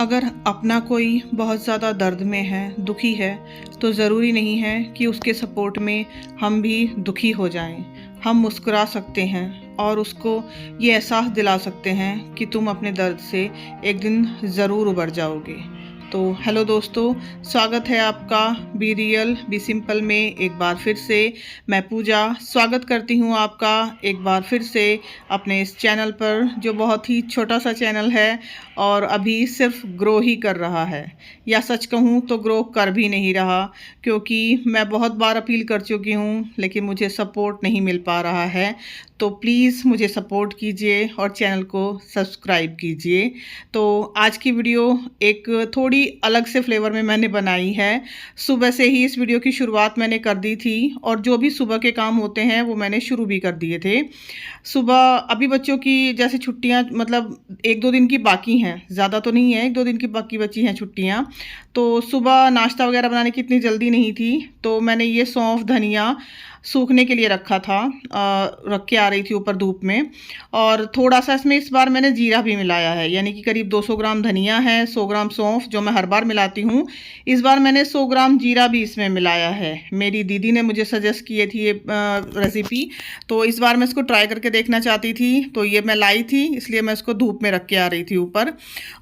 अगर अपना कोई बहुत ज़्यादा दर्द में है, दुखी है, तो ज़रूरी नहीं है कि उसके सपोर्ट में हम भी दुखी हो जाएं। हम मुस्कुरा सकते हैं और उसको ये एहसास दिला सकते हैं कि तुम अपने दर्द से एक दिन ज़रूर उबर जाओगे। तो हेलो दोस्तों, स्वागत है आपका बी रियल बी सिंपल में एक बार फिर से। मैं पूजा स्वागत करती हूँ आपका एक बार फिर से अपने इस चैनल पर, जो बहुत ही छोटा सा चैनल है और अभी सिर्फ ग्रो ही कर रहा है, या सच कहूँ तो ग्रो कर भी नहीं रहा, क्योंकि मैं बहुत बार अपील कर चुकी हूँ लेकिन मुझे सपोर्ट नहीं मिल पा रहा है। तो प्लीज़ मुझे सपोर्ट कीजिए और चैनल को सब्सक्राइब कीजिए। तो आज की वीडियो एक थोड़ी अलग से फ्लेवर में मैंने बनाई है। सुबह से ही इस वीडियो की शुरुआत मैंने कर दी थी और जो भी सुबह के काम होते हैं वो मैंने शुरू भी कर दिए थे। सुबह अभी बच्चों की जैसे छुट्टियां, मतलब एक दो दिन की बाकी हैं, ज़्यादा तो नहीं है, एक दो दिन की बाकी बची हैं छुट्टियां। तो सुबह नाश्ता वगैरह बनाने की इतनी जल्दी नहीं थी, तो मैंने ये सौंफ धनिया सूखने के लिए रखा था, रख के आ रही थी ऊपर धूप में। और थोड़ा सा इसमें इस बार मैंने जीरा भी मिलाया है, यानी कि करीब 200 ग्राम धनिया है, 100 ग्राम सौंफ जो मैं हर बार मिलाती हूँ, इस बार मैंने 100 ग्राम जीरा भी इसमें मिलाया है। मेरी दीदी ने मुझे सजेस्ट किए थी ये रेसिपी, तो इस बार मैं इसको ट्राई करके देखना चाहती थी, तो ये मैं लाई थी, इसलिए मैं इसको धूप में रख के आ रही थी ऊपर।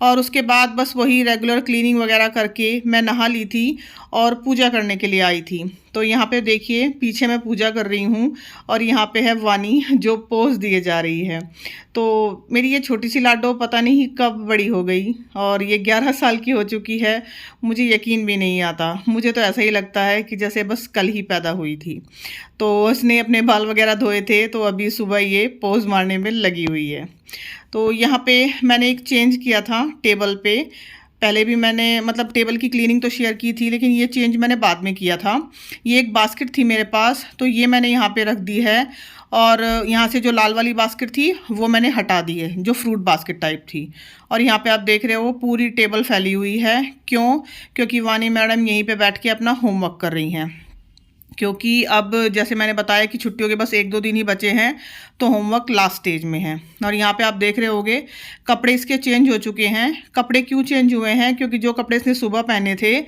और उसके बाद बस वही रेगुलर क्लीनिंग वगैरह करके मैं नहा ली थी और पूजा करने के लिए आई थी। तो यहाँ पे देखिए, पीछे मैं पूजा कर रही हूँ और यहाँ पे है वानी जो पोज दिए जा रही है। तो मेरी ये छोटी सी लाडो पता नहीं कब बड़ी हो गई और ये 11 साल की हो चुकी है। मुझे यकीन भी नहीं आता, मुझे तो ऐसा ही लगता है कि जैसे बस कल ही पैदा हुई थी। तो उसने अपने बाल वगैरह धोए थे, तो अभी सुबह ये पोज मारने में लगी हुई है। तो यहाँ पे मैंने एक चेंज किया था टेबल पे। पहले भी मैंने मतलब टेबल की क्लीनिंग तो शेयर की थी, लेकिन ये चेंज मैंने बाद में किया था। ये एक बास्केट थी मेरे पास, तो ये मैंने यहाँ पे रख दी है। और यहाँ से जो लाल वाली बास्केट थी वो मैंने हटा दी है, जो फ्रूट बास्केट टाइप थी। और यहाँ पे आप देख रहे हो पूरी टेबल फैली हुई है। क्यों? क्योंकि वानी मैडम यहीं पे बैठ के अपना होमवर्क कर रही हैं, क्योंकि अब जैसे मैंने बताया कि छुट्टियों के बस एक दो दिन ही बचे हैं, तो होमवर्क लास्ट स्टेज में है। और यहाँ पे आप देख रहे होंगे कपड़े इसके चेंज हो चुके हैं। कपड़े क्यों चेंज हुए हैं? क्योंकि जो कपड़े इसने सुबह पहने थे,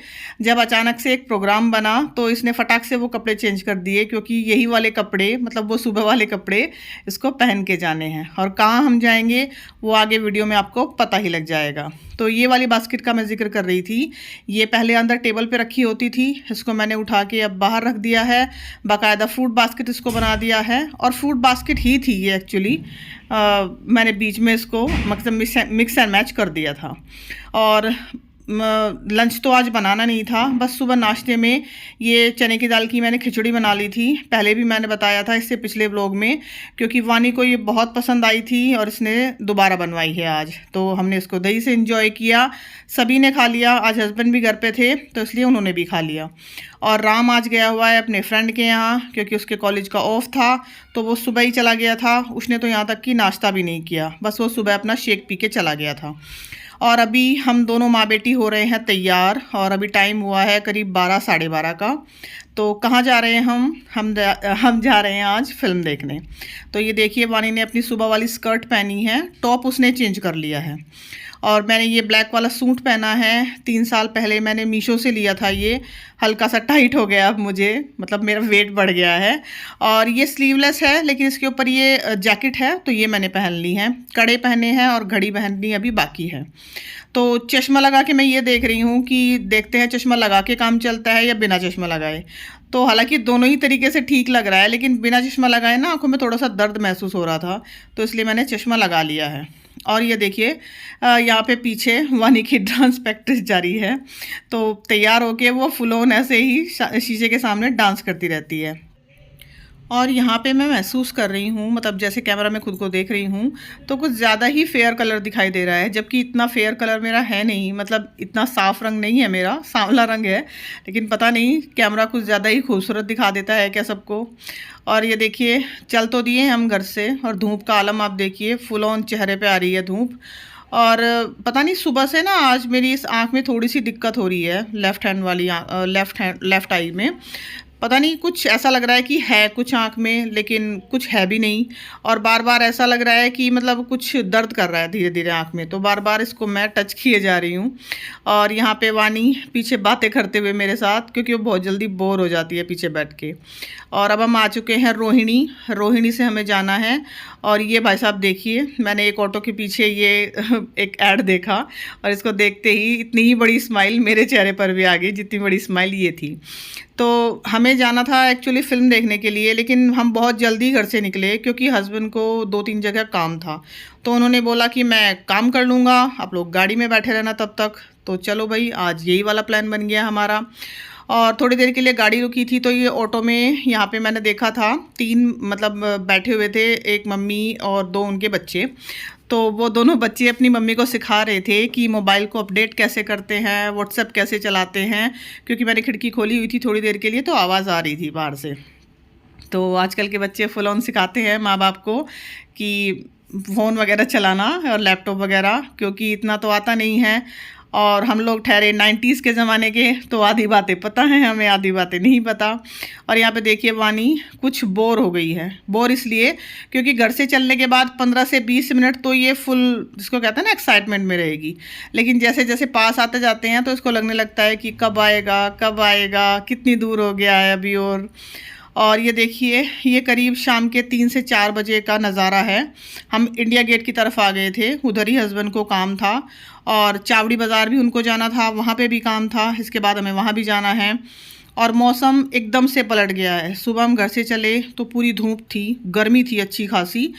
जब अचानक से एक प्रोग्राम बना तो इसने फटाक से वो कपड़े चेंज कर दिए, क्योंकि यही वाले कपड़े, मतलब वो सुबह वाले कपड़े इसको पहन के जाने हैं। और कहाँ हम जाएंगे वो आगे वीडियो में आपको पता ही लग जाएगा। तो ये वाली बास्केट का मैं जिक्र कर रही थी। ये पहले अंदर टेबल पे रखी होती थी, इसको मैंने उठा के अब बाहर रख दिया है। बाकायदा फ्रूट बास्केट इसको बना दिया है, और फ्रूट बास्केट ही थी ये एक्चुअली। मैंने बीच में इसको मतलब मिक्स एंड मैच कर दिया था। और लंच तो आज बनाना नहीं था, बस सुबह नाश्ते में ये चने की दाल की मैंने खिचड़ी बना ली थी। पहले भी मैंने बताया था इससे पिछले व्लॉग में, क्योंकि वानी को ये बहुत पसंद आई थी और इसने दोबारा बनवाई है आज। तो हमने इसको दही से एंजॉय किया, सभी ने खा लिया। आज हस्बैंड भी घर पे थे तो इसलिए उन्होंने भी खा लिया। और राम आज गया हुआ है अपने फ्रेंड के यहाँ, क्योंकि उसके कॉलेज का ऑफ था, तो वो सुबह ही चला गया था। उसने तो यहाँ तक कि नाश्ता भी नहीं किया, बस वो सुबह अपना शेक पी के चला गया था। और अभी हम दोनों माँ बेटी हो रहे हैं तैयार, और अभी टाइम हुआ है करीब 12 साढ़े 12 का। तो कहाँ जा रहे हैं हम जा रहे हैं आज फिल्म देखने। तो ये देखिए, वानी ने अपनी सुबह वाली स्कर्ट पहनी है, टॉप उसने चेंज कर लिया है। और मैंने ये ब्लैक वाला सूट पहना है। 3 साल पहले मैंने मीशो से लिया था, ये हल्का सा टाइट हो गया अब मुझे, मतलब मेरा वेट बढ़ गया है। और ये स्लीवलेस है, लेकिन इसके ऊपर ये जैकेट है, तो ये मैंने पहन ली है। कड़े पहने हैं और घड़ी पहननी अभी बाकी है। तो चश्मा लगा के मैं ये देख रही हूँ कि देखते हैं चश्मा लगा के काम चलता है या बिना चश्मा लगाए। तो हालांकि दोनों ही तरीके से ठीक लग रहा है, लेकिन बिना चश्मा लगाए ना आंखों में थोड़ा सा दर्द महसूस हो रहा था, तो इसलिए मैंने चश्मा लगा लिया है। और ये देखिए, यहाँ पे पीछे वानी की डांस प्रैक्टिस जारी है। तो तैयार होके वो फुल ऑन ऐसे ही शीशे के सामने डांस करती रहती है। और यहाँ पे मैं महसूस कर रही हूँ, मतलब जैसे कैमरा में खुद को देख रही हूँ, तो कुछ ज़्यादा ही फेयर कलर दिखाई दे रहा है, जबकि इतना फेयर कलर मेरा है नहीं, मतलब इतना साफ रंग नहीं है मेरा, सांवला रंग है। लेकिन पता नहीं कैमरा कुछ ज़्यादा ही खूबसूरत दिखा देता है क्या सबको। और ये देखिए, चल तो दिए हम घर से, और धूप का आलम आप देखिए, फुल ऑन चेहरे पे आ रही है धूप। और पता नहीं सुबह से ना आज मेरी इस आँख में थोड़ी सी दिक्कत हो रही है, लेफ़्ट आई में। पता नहीं कुछ ऐसा लग रहा है कि है कुछ आँख में, लेकिन कुछ है भी नहीं। और बार-बार ऐसा लग रहा है कि मतलब कुछ दर्द कर रहा है धीरे-धीरे आँख में, तो बार-बार इसको मैं टच किए जा रही हूँ। और यहाँ पे वानी पीछे बातें करते हुए मेरे साथ, क्योंकि वो बहुत जल्दी बोर हो जाती है पीछे बैठ के। और अब हम आ चुके हैं रोहिणी, रोहिणी से हमें जाना है। और ये भाई साहब देखिए, मैंने एक ऑटो के पीछे ये एक ऐड देखा, और इसको देखते ही इतनी ही बड़ी स्माइल मेरे चेहरे पर भी आ गई जितनी बड़ी स्माइल ये थी। तो हमें जाना था एक्चुअली फ़िल्म देखने के लिए, लेकिन हम बहुत जल्दी घर से निकले क्योंकि हस्बैंड को 2-3 जगह काम था। तो उन्होंने बोला कि मैं काम कर लूँगा, आप लोग गाड़ी में बैठे रहना तब तक। तो चलो भाई, आज यही वाला प्लान बन गया हमारा। और थोड़ी देर के लिए गाड़ी रुकी थी, तो ये ऑटो में यहाँ पे मैंने देखा था 3 मतलब बैठे हुए थे, एक मम्मी और 2 उनके बच्चे। तो वो दोनों बच्चे अपनी मम्मी को सिखा रहे थे कि मोबाइल को अपडेट कैसे करते हैं, व्हाट्सएप कैसे चलाते हैं, क्योंकि मैंने खिड़की खोली हुई थी थोड़ी देर के लिए, तो आवाज़ आ रही थी बाहर से। तो आजकल के बच्चे फुल ऑन सिखाते हैं माँ बाप को कि फ़ोन वगैरह चलाना और लैपटॉप वगैरह, क्योंकि इतना तो आता नहीं है। और हम लोग ठहरे 90s के ज़माने के, तो आधी बातें पता हैं हमें, आधी बातें नहीं पता। और यहाँ पे देखिए वानी कुछ बोर हो गई है। बोर इसलिए क्योंकि घर से चलने के बाद 15 से 20 मिनट तो ये फुल, जिसको कहते हैं ना, एक्साइटमेंट में रहेगी। लेकिन जैसे जैसे पास आते जाते हैं तो इसको लगने लगता है कि कब आएगा कब आएगा, कितनी दूर हो गया है अभी। और ये देखिए, ये करीब शाम के 3 से 4 बजे का नज़ारा है। हम इंडिया गेट की तरफ आ गए थे, उधर ही हस्बैंड को काम था। और चावड़ी बाज़ार भी उनको जाना था, वहाँ पे भी काम था, इसके बाद हमें वहाँ भी जाना है। और मौसम एकदम से पलट गया है। सुबह हम घर से चले तो पूरी धूप थी, गर्मी थी अच्छी खासी।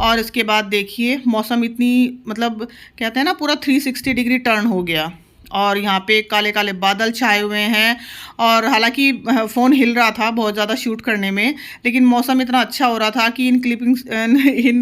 और इसके बाद देखिए मौसम इतनी, मतलब कहते हैं ना, पूरा 360 डिग्री टर्न हो गया। और यहाँ पे काले काले बादल छाए हुए हैं। और हालांकि फ़ोन हिल रहा था बहुत ज़्यादा शूट करने में, लेकिन मौसम इतना अच्छा हो रहा था कि इन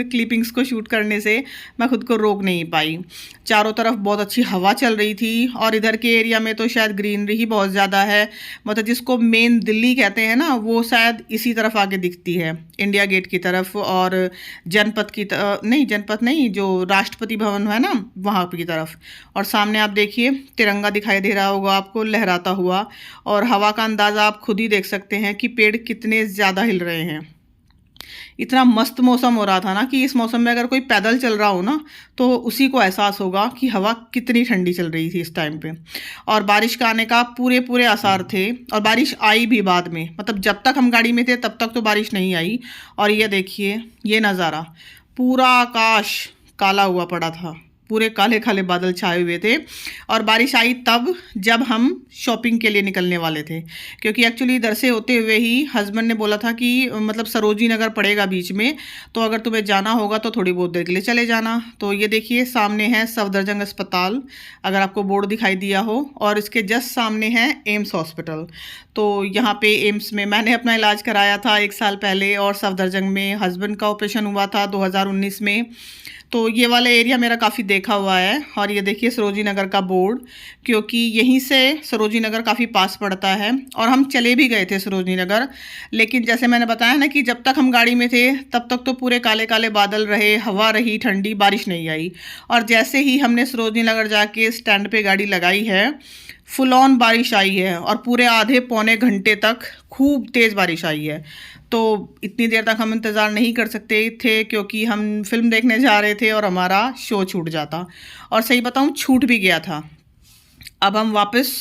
क्लिपिंग्स को शूट करने से मैं खुद को रोक नहीं पाई। चारों तरफ बहुत अच्छी हवा चल रही थी। और इधर के एरिया में तो शायद ग्रीनरी ही बहुत ज़्यादा है, मतलब जिसको मेन दिल्ली कहते हैं ना, वो शायद इसी तरफ आगे दिखती है, इंडिया गेट की तरफ। और जनपद की नहीं, जनपद नहीं, जो राष्ट्रपति भवन है ना, वहाँ की तरफ। और सामने आप देखिए तिरंगा दिखाई दे रहा होगा आपको लहराता हुआ। और हवा का अंदाज़ा आप खुद ही देख सकते हैं कि पेड़ कितने ज़्यादा हिल रहे हैं। इतना मस्त मौसम हो रहा था ना कि इस मौसम में अगर कोई पैदल चल रहा हो ना, तो उसी को एहसास होगा कि हवा कितनी ठंडी चल रही थी इस टाइम पे। और बारिश का आने का पूरे पूरे आसार थे, और बारिश आई भी बाद में, मतलब जब तक हम गाड़ी में थे तब तक तो बारिश नहीं आई। और ये देखिए ये नज़ारा, पूरा आकाश काला हुआ पड़ा था, पूरे काले काले बादल छाए हुए थे। और बारिश आई तब जब हम शॉपिंग के लिए निकलने वाले थे, क्योंकि एक्चुअली इधर से होते हुए ही हस्बैंड ने बोला था कि मतलब सरोजी नगर पड़ेगा बीच में, तो अगर तुम्हें जाना होगा तो थोड़ी बहुत देर के लिए चले जाना। तो ये देखिए सामने है सफदरजंग अस्पताल, अगर आपको बोर्ड दिखाई दिया हो, और इसके जस्ट सामने है एम्स हॉस्पिटल। तो यहाँ पे एम्स में मैंने अपना इलाज कराया था 1 साल पहले, और सफदरजंग में हस्बैंड का ऑपरेशन हुआ था 2019 में। तो ये वाला एरिया मेरा काफ़ी देखा हुआ है। और ये देखिए सरोजी नगर का बोर्ड, क्योंकि यहीं से सरोजी नगर काफ़ी पास पड़ता है। और हम चले भी गए थे सरोजी नगर, लेकिन जैसे मैंने बताया ना कि जब तक हम गाड़ी में थे तब तक तो पूरे काले काले बादल रहे, हवा रही ठंडी, बारिश नहीं आई। और जैसे ही हमने सरोजी नगर जाके स्टैंड पे गाड़ी लगाई है, फुल ऑन बारिश आई है, और पूरे आधे पौने घंटे तक खूब तेज़ बारिश आई है। तो इतनी देर तक हम इंतज़ार नहीं कर सकते थे, क्योंकि हम फिल्म देखने जा रहे थे और हमारा शो छूट जाता, और सही बताऊं छूट भी गया था। अब हम वापस,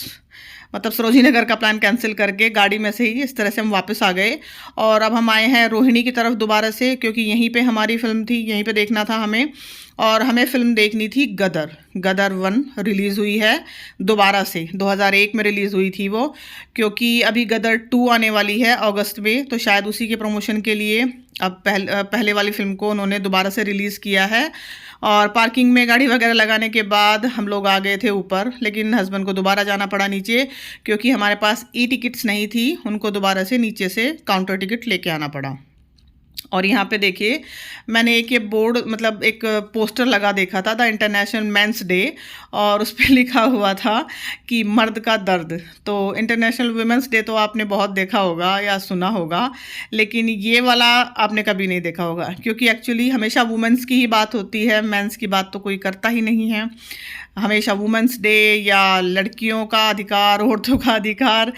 मतलब सरोजी नगर का प्लान कैंसिल करके गाड़ी में से ही इस तरह से हम वापस आ गए। और अब हम आए हैं रोहिणी की तरफ दोबारा से, क्योंकि यहीं पे हमारी फ़िल्म थी, यहीं पे देखना था हमें। और हमें फ़िल्म देखनी थी गदर। गदर 1 रिलीज़ हुई है दोबारा से, 2001 में रिलीज़ हुई थी वो, क्योंकि अभी गदर 2 आने वाली है अगस्त में, तो शायद उसी के प्रमोशन के लिए अब पहले वाली फ़िल्म को उन्होंने दोबारा से रिलीज़ किया है। और पार्किंग में गाड़ी वगैरह लगाने के बाद हम लोग आ गए थे ऊपर, लेकिन हस्बैंड को दोबारा जाना पड़ा नीचे, क्योंकि हमारे पास ई टिकट्स नहीं थी, उनको दोबारा से नीचे से काउंटर टिकट लेके आना पड़ा। और यहाँ पे देखिए मैंने एक ये बोर्ड मतलब एक पोस्टर लगा देखा था, द इंटरनेशनल मेंस डे, और उस पे लिखा हुआ था कि मर्द का दर्द। तो इंटरनेशनल वुमेंस डे तो आपने बहुत देखा होगा या सुना होगा, लेकिन ये वाला आपने कभी नहीं देखा होगा, क्योंकि एक्चुअली हमेशा वुमेंस की ही बात होती है, मेंस की बात तो कोई करता ही नहीं है। हमेशा वुमेंस डे या लड़कियों का अधिकार, औरतों का अधिकार,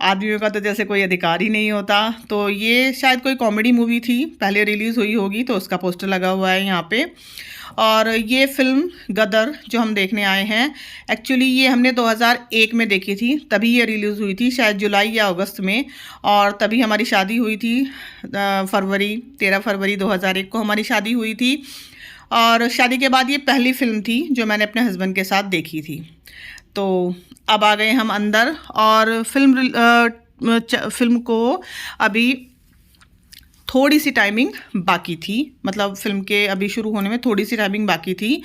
आदमियों का तो जैसे कोई अधिकार ही नहीं होता। तो ये शायद कोई कॉमेडी मूवी थी, पहले रिलीज़ हुई होगी, तो उसका पोस्टर लगा हुआ है यहाँ पे। और ये फिल्म गदर जो हम देखने आए हैं, एक्चुअली ये हमने 2001 में देखी थी, तभी ये रिलीज़ हुई थी शायद जुलाई या अगस्त में, और तभी हमारी शादी हुई थी। 13 फरवरी 2001 को हमारी शादी हुई थी, और शादी के बाद ये पहली फ़िल्म थी जो मैंने अपने हस्बैंड के साथ देखी थी। तो अब आ गए हम अंदर, और फिल्म को अभी थोड़ी सी टाइमिंग बाकी थी, मतलब फिल्म के अभी शुरू होने में थोड़ी सी टाइमिंग बाकी थी।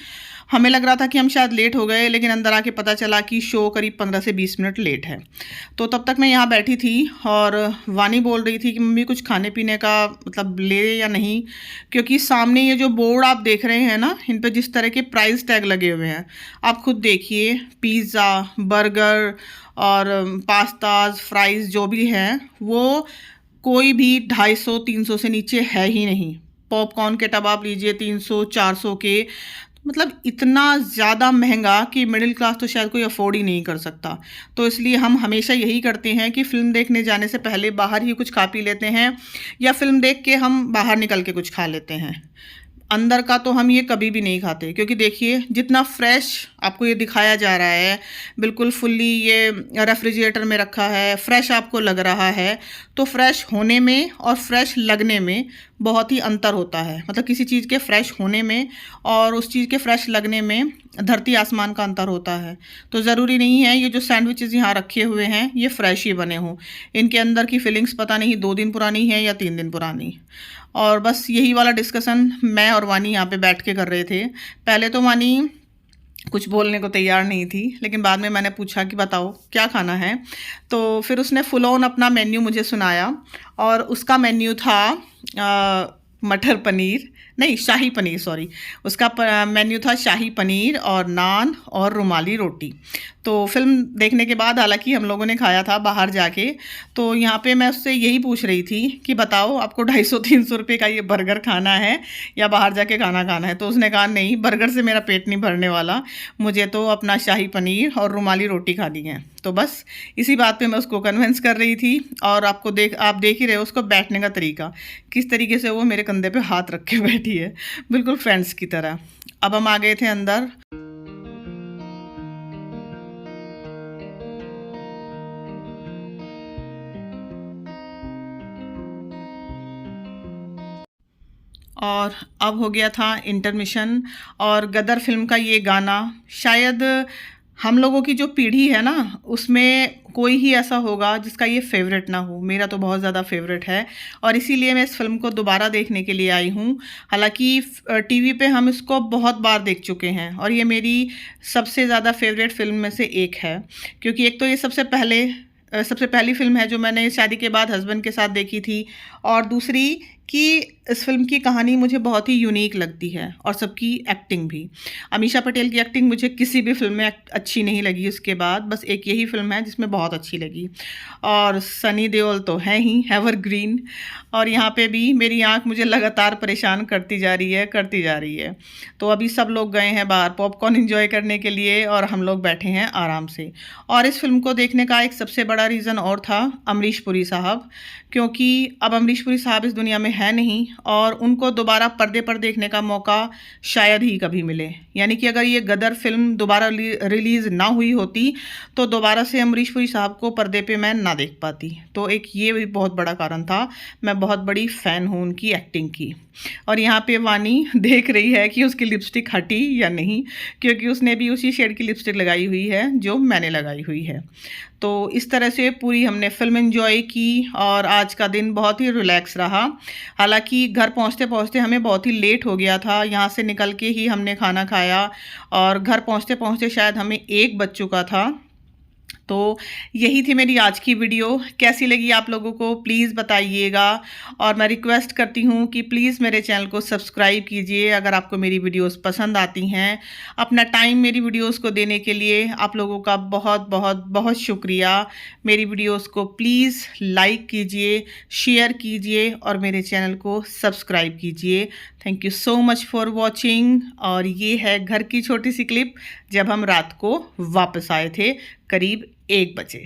हमें लग रहा था कि हम शायद लेट हो गए, लेकिन अंदर आके पता चला कि शो करीब 15 से 20 मिनट लेट है। तो तब तक मैं यहाँ बैठी थी और वानी बोल रही थी कि मम्मी कुछ खाने पीने का मतलब ले या नहीं, क्योंकि सामने ये जो बोर्ड आप देख रहे हैं ना, इन पे जिस तरह के प्राइस टैग लगे हुए हैं, आप खुद देखिए, पिज़्ज़ा, बर्गर और पास्ताज, फ्राइज़ जो भी हैं, वो कोई भी 250-300 से नीचे है ही नहीं। पॉपकॉर्न के टब आप लीजिए 300-400 के, मतलब इतना ज़्यादा महंगा कि मिडिल क्लास तो शायद कोई अफोर्ड ही नहीं कर सकता। तो इसलिए हम हमेशा यही करते हैं कि फ़िल्म देखने जाने से पहले बाहर ही कुछ खा पी लेते हैं, या फ़िल्म देख के हम बाहर निकल के कुछ खा लेते हैं। अंदर का तो हम ये कभी भी नहीं खाते, क्योंकि देखिए जितना फ्रेश आपको ये दिखाया जा रहा है, बिल्कुल फुल्ली ये रेफ्रिजरेटर में रखा है, फ्रेश आपको लग रहा है, तो फ्रेश होने में और फ्रेश लगने में बहुत ही अंतर होता है। मतलब किसी चीज़ के फ्रेश होने में और उस चीज़ के फ्रेश लगने में धरती आसमान का अंतर होता है। तो ज़रूरी नहीं है ये जो सैंडविचेस यहाँ रखे हुए हैं ये फ्रेश ही बने हों, इनके अंदर की फीलिंग्स पता नहीं 2 दिन पुरानी है या 3 दिन पुरानी। और बस यही वाला डिस्कशन मैं और वानी यहाँ पे बैठ के कर रहे थे। पहले तो वानी कुछ बोलने को तैयार नहीं थी, लेकिन बाद में मैंने पूछा कि बताओ क्या खाना है, तो फिर उसने फुल ऑन अपना मेन्यू मुझे सुनाया, और उसका मेन्यू था मटर पनीर, नहीं शाही पनीर, सॉरी, उसका मेन्यू था शाही पनीर और नान और रुमाली रोटी। तो फिल्म देखने के बाद हालांकि हम लोगों ने खाया था बाहर जाके, तो यहाँ पे मैं उससे यही पूछ रही थी कि बताओ आपको 250-300 रुपये का ये बर्गर खाना है या बाहर जाके खाना खाना है। तो उसने कहा नहीं, बर्गर से मेरा पेट नहीं भरने वाला, मुझे तो अपना शाही पनीर और रुमाली रोटी खानी है। तो बस इसी बात पे मैं उसको कन्विंस कर रही थी। और आप देख ही रहे हो उसको बैठने का तरीका, किस तरीके से वो मेरे कंधे पे हाथ रख के बैठी है, बिल्कुल फ्रेंड्स की तरह। अब हम आ गए थे अंदर। और अब हो गया था इंटरमिशन, और गदर फिल्म का ये गाना शायद हम लोगों की जो पीढ़ी है ना, उसमें कोई ही ऐसा होगा जिसका ये फेवरेट ना हो। मेरा तो बहुत ज़्यादा फेवरेट है, और इसीलिए मैं इस फिल्म को दोबारा देखने के लिए आई हूँ। हालांकि टीवी पे हम इसको बहुत बार देख चुके हैं, और ये मेरी सबसे ज़्यादा फेवरेट फिल्म में से एक है, क्योंकि एक तो ये सबसे पहली फिल्म है जो मैंने शादी के बाद हस्बैंड के साथ देखी थी, और दूसरी कि इस फिल्म की कहानी मुझे बहुत ही यूनिक लगती है, और सबकी एक्टिंग भी। अमीषा पटेल की एक्टिंग मुझे किसी भी फिल्म में अच्छी नहीं लगी उसके बाद, बस एक यही फिल्म है जिसमें बहुत अच्छी लगी। और सनी देओल तो है ही एवरग्रीन, और यहाँ पे भी मेरी आंख मुझे लगातार परेशान करती जा रही है। तो अभी सब लोग गए हैं बाहर पॉपकॉर्न एंजॉय करने के लिए, और हम लोग बैठे हैं आराम से। और इस फिल्म को देखने का एक सबसे बड़ा रीज़न और था अमरीश पुरी साहब, क्योंकि अब अमरीश पुरी साहब इस दुनिया में है नहीं, और उनको दोबारा पर्दे पर देखने का मौका शायद ही कभी मिले। यानी कि अगर ये गदर फिल्म दोबारा रिलीज़ ना हुई होती तो दोबारा से अमरीश पुरी साहब को पर्दे पे मैं ना देख पाती। तो एक ये भी बहुत बड़ा कारण था। मैं बहुत बड़ी फ़ैन हूँ उनकी एक्टिंग की। और यहाँ पे वानी देख रही है कि उसकी लिपस्टिक हटी या नहीं, क्योंकि उसने भी उसी शेड की लिपस्टिक लगाई हुई है जो मैंने लगाई हुई है। तो इस तरह से पूरी हमने फिल्म एंजॉय की, और आज का दिन बहुत ही रिलैक्स रहा। हालांकि घर पहुँचते पहुँचते हमें बहुत ही लेट हो गया था, यहाँ से निकल के ही हमने खाना खाया, और घर पहुँचते पहुँचते शायद हमें 1 बज चुका था। तो यही थी मेरी आज की वीडियो। कैसी लगी आप लोगों को प्लीज़ बताइएगा, और मैं रिक्वेस्ट करती हूँ कि प्लीज़ मेरे चैनल को सब्सक्राइब कीजिए अगर आपको मेरी वीडियोस पसंद आती हैं। अपना टाइम मेरी वीडियोस को देने के लिए आप लोगों का बहुत बहुत बहुत शुक्रिया। मेरी वीडियोस को प्लीज़ लाइक कीजिए, शेयर कीजिए और मेरे चैनल को सब्सक्राइब कीजिए। Thank you so much for watching. और ये है घर की छोटी सी क्लिप जब हम रात को वापस आए थे करीब 1 बजे।